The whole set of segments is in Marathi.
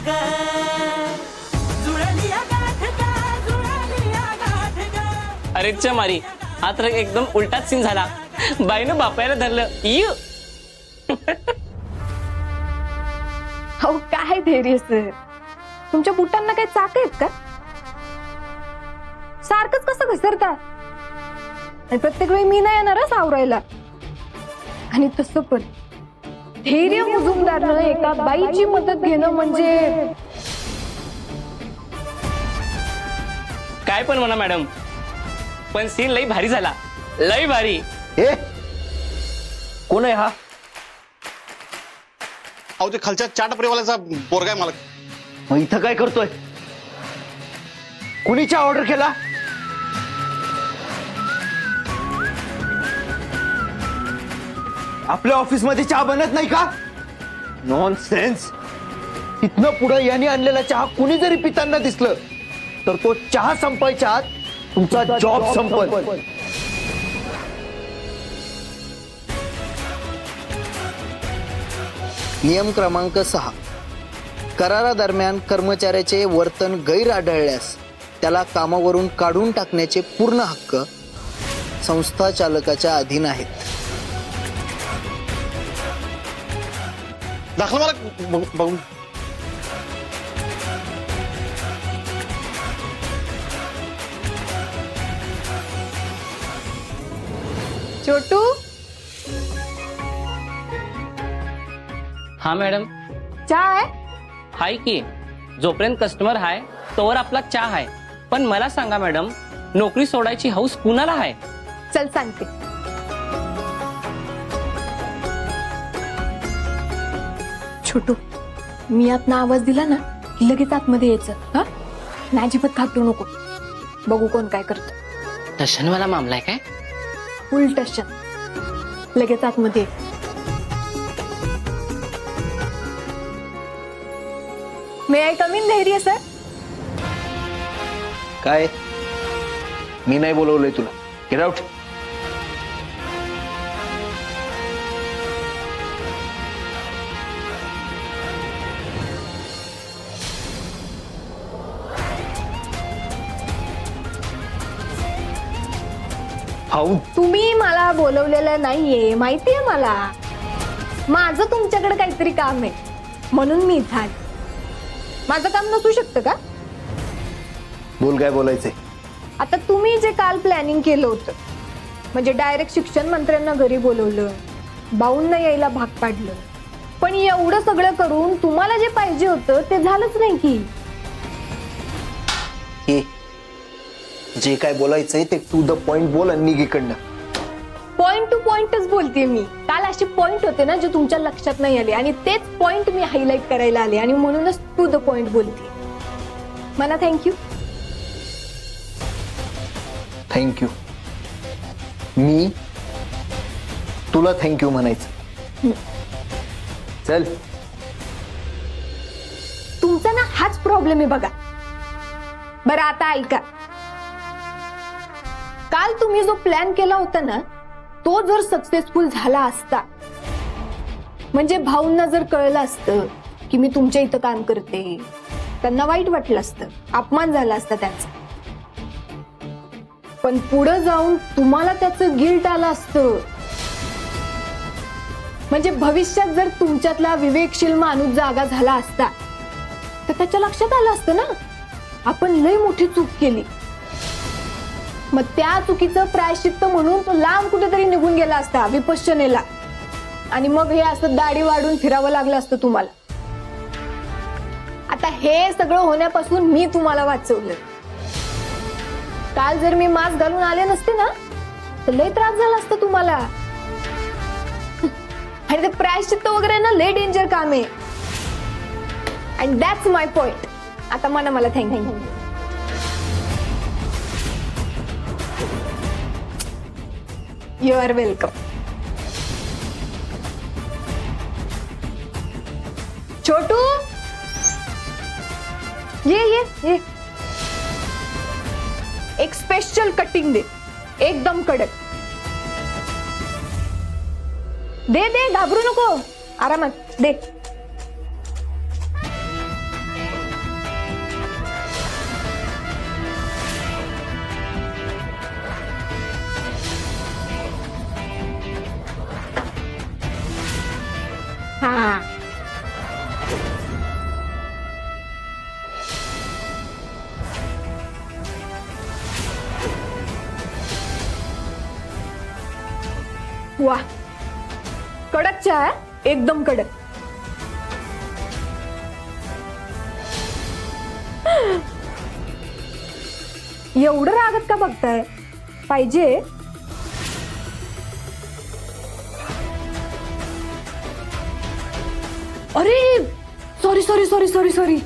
ग, जुळलिया गाठ ग, जुळलिया गाठ ग. अरे च्या मारी, हा तर एकदम उलटाच सीन झाला. बाईनं बापायला धरलं. यू हो काय धैर्य सर, तुमच्या बुटांना काही चाक आहेत का? सारखंच कसं घसरता? आणि प्रत्येक वेळी मी नाही येणार सावरायला. आणि तसं पण धैर्य मुजुमदारनं एका बाईची मदत घेणं म्हणजे काय पण म्हणा मॅडम, पण सीन लई भारी झाला, लई भारी. ए कोण आहे हा? अहो ते खालच्या चाट परिवाराचा पोरगा आहे मला. मग इथं काय करतोय? कुणी चहा ऑर्डर केला? आपल्या ऑफिस मध्ये चहा बनत नाही का? नॉनसेन्स. इथनं पुढे यांनी आणलेला चहा कुणी जरी पिताना दिसलं तर तो चहा संपायच्या आत तुमचा जॉब संपल. नियम क्रमांक 6, करारादरम्यान कर्मचाऱ्याचे वर्तन गैर आढळल्यास त्याला कामावरून काढून टाकण्याचे पूर्ण हक्क संस्था चालकाच्या अधीन आहेत. दाखल मला बघून. छोटू. हा मॅडम. चहा आहे? हाय की, जोपर्यंत कस्टमर हाय तोवर आपला चहा आहे. पण मला सांगा मॅडम, नोकरी सोडायची हौस कुणाला आहे? चल सांगते. छोटू, मी आतना आवाज दिला ना की लगेच आतमध्ये यायचं. हा, अजिबात घाबरू नको. बघू कोण काय करत. टशनवाला मामला आहे काय? उलट शन. लगेच आतमध्ये ये. मे आय कम इन धैर्य सर? काय? मी नाही बोलवलंय तुला. Get out. तुम्ही मला बोलवलेलं नाहीये, माहितीये मला. माझं तुमच्याकडे काहीतरी काम आहे म्हणून मी इथं आले. माझं काम नसू शकतं का? बोल, काय बोलायचंय? आता तुम्ही जे काल प्लॅनिंग केलं होतं, म्हणजे डायरेक्ट शिक्षण मंत्र्यांना घरी बोलवलं, बाऊंना यायला भाग पाडलं, पण एवढं सगळं करून तुम्हाला जे पाहिजे होतं ते झालंच नाही की. हे जे काय बोलायचंय ते टू द पॉइंट बोल आणि निघ इकडनं. पॉइंट टू पॉइंटच बोलते मी. काल असे पॉइंट होते ना जे तुमच्या लक्षात नाही आले, आणि तेच पॉइंट मी हायलाइट करायला आले, आणि म्हणूनच टू द पॉइंट बोलते. मला थँक्यू. थँक्यू. मी तुला थँक्यू म्हणायचं. चल. तुमचा ना हाच प्रॉब्लेम आहे बघा. बरं आता ऐका. काल तुम्ही जो प्लॅन केला होता ना तो जर सक्सेसफुल झाला असता, म्हणजे भाऊंना जर कळलं असतं की मी तुमच्या इथं काम करते, त्यांना वाईट वाटलं असतं, अपमान झाला असता त्यांचा. पण पुढे जाऊन तुम्हाला त्याचं गिल्ट आलं असतं. म्हणजे भविष्यात जर तुमच्यातला विवेकशील माणूस जागा झाला असता तर त्याच्या लक्षात आलं असतं ना आपण लय मोठी चूक केली. मग त्या चुकीचं प्रायश्चित्त म्हणून तो लांब कुठेतरी निघून गेला असता विपश्यनेला, आणि मग हे असं दाढी वाढून फिरावं लागलं असतं तुम्हाला. आता हे सगळं होण्यापासून मी तुम्हाला वाचवलं. काल जर मी मास्क घालून आले नसते ना तर लय त्रास झाला असता तुम्हाला. आणि ते प्रायश्चित्त वगैरे ना लय डेंजर काम आहे. And that's my point. आता मला thank you. You are welcome. Chhotu, ये. एक स्पेशल कटिंग दे, एकदम कडक. दे, घाबरू नको, आरामात दे. वा, कडक चहा आहे, एकदम कडक. एवढं रागत का बघताय? पाहिजे? अरे sorry sorry sorry sorry sorry,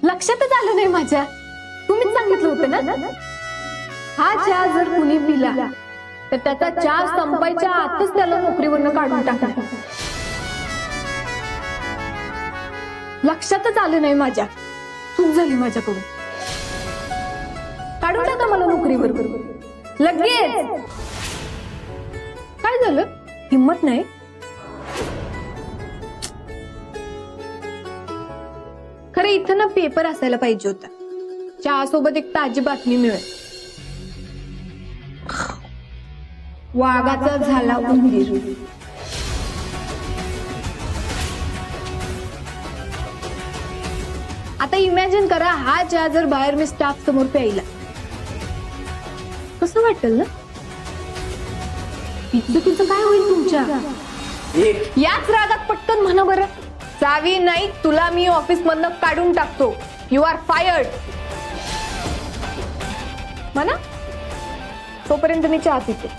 लक्षातच आलं नाही माझ्या. तुम्हीच सांगितलं होतं ना, हा चहा जर कुणी पिला तर त्याचा चहा संपायच्या आतच त्याला नोकरीवरनं काढून टाका. लक्षातच आलं नाही माझ्या, चूक झाली माझ्याकडून. काढून टाका मला नोकरीवर लगेच. काय झालं? हिम्मत नाही? खरं इथं ना पेपर असायला पाहिजे होता. चहा सोबत एक ताजी बातमी मिळेल. वाघाचा झाला उंदीर. आता इमॅजिन करा, हा चहा जर बाहेर मी स्टाफ समोर प्यायला, कसं वाटेल ना? इज्जतीचं काय होईल तुमच्या? याच रागात पटकन म्हणा बरं, चावी नाही तुला मी ऑफिस मधनं काढून टाकतो. यू आर फायर्ड म्हणा. तोपर्यंत मी चहा पिते.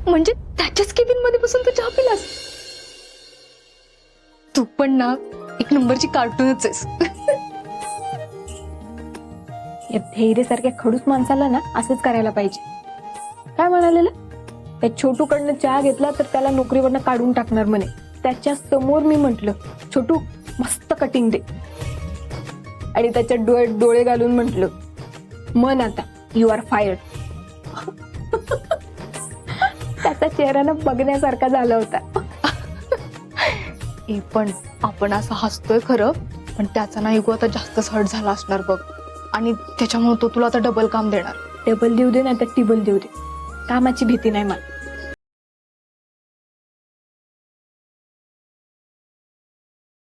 म्हणजे त्याच्याच केबिन मध्ये बसून तू चहा पिलास? तू पण ना एक नंबरची कार्टूनच आहेस. या धैर्य सारख्या खडूस माणसाला ना असंच करायला पाहिजे. काय म्हणालेलं? त्या छोटूकडनं चहा घेतला तर त्याला नोकरीवरनं काढून टाकणार म्हणे. त्याच्या समोर मी म्हंटल, छोटू मस्त कटिंग दे, आणि त्याच्या डोळ्यात डोळे घालून म्हंटल, मन आता यू आर फायर्ड. त्याचा चेहरा ना बघण्यासारखा झाला होता. पण आपण असं हसतोय खरं, पण त्याचा ना इगो आता जास्तच हर्ट झाला असणार बघ, आणि त्याच्यामुळे तो तुला आता डबल काम देणार. टेबल देऊ दे नाही तर टिबल देऊ दे, कामाची भीती नाही मला.